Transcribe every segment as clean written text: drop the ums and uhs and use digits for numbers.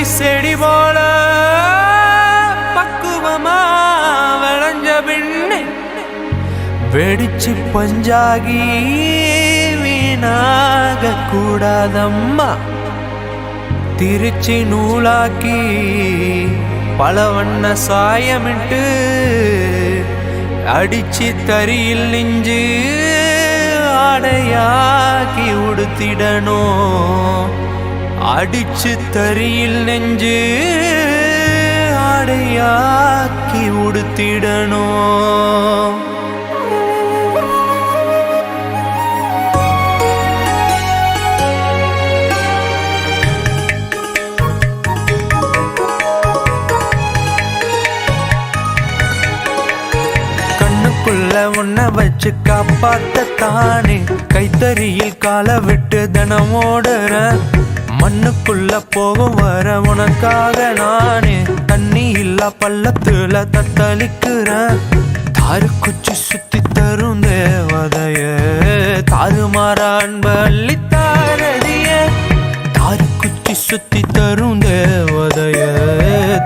பருத்தி செடி போல பக்குவமா விளைஞ்ச பின்னே வெடிச்சு பஞ்சாகி வீணாக கூடாதம்மா. திருச்சி நூலாக்கி பல வண்ண சாயமிட்டு அடிச்சு தரியில் நெஞ்சு ஆடையாக்கி உடுத்திடணும். அடிச்சு தரியில் நெஞ்சு ஆடையாக்கி உடுத்திடணும். உன்னை வச்சு காப்பாத்தானே கைத்தறியில் கால விட்டு தினம் ஓடுற. மண்ணுக்குள்ள போகும் வர உனக்காக நானே தண்ணி இல்லா பள்ளத்துல தத்தளிக்கிறேன். தாரு குச்சி சுத்தி தரும் தேவதைய தாறுமாற அன்பு அள்ளி தாரதிய. தாரு குச்சி சுத்தி தரும் தேவதைய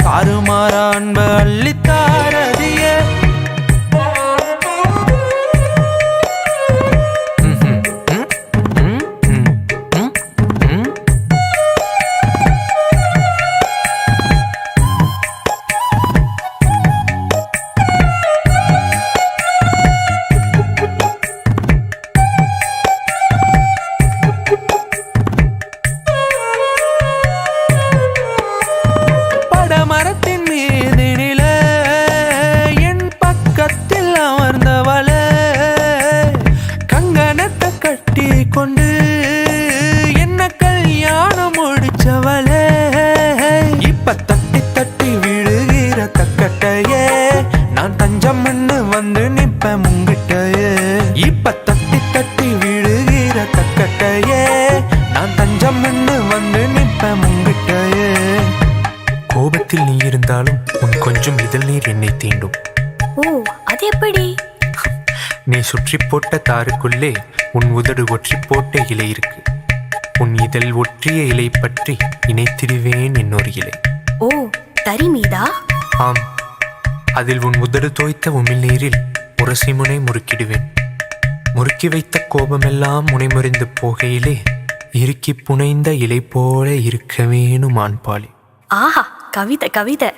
தாறுமாற அன்பு அள்ளி தாரதிய. மரத்தின் மீதினில என் பக்கத்தில் அமர்ந்தவள கங்கணத்தை கட்டி கொண்டு என்ன கல்யாணம் முடிச்சவள. இப்ப தட்டி தட்டி விழுகிற தக்கட்டையே நான் தஞ்சம் வந்து நிப்ப முங்கிட்டையே. இப்ப தட்டி தட்டி விழுகிற தக்கட்டையே நான் தஞ்சம் வந்து நிப்ப முங்கிட்டையே. கோபத்தில் நீ இருந்தாலும் உன் கொஞ்சம் இதழ் நீர் என்னை தீண்டும். ஓ, அது எப்படி? நீ சுற்றி போட்ட தாருக்குள்ளே உன் உதடு ஒற்றி போட்ட இலை இருக்கு. உன் இதழ் ஒற்றிய இலை பற்றி இணைத்திடுவேன் இன்னொரு இலை. ஓ, தரி மீதா? ஆம், அதில் உன் உதடு தோய்த்த உமிழ் நீரில் உரசி முனை முறுக்கிடுவேன். முறுக்கி வைத்த கோபமெல்லாம் முனைமுறிந்து போகையிலே இறுக்கி புனைந்த இலை போல இருக்க வேணும் ஆண்பாளி. ஆஹா, கவிதை கவிதை.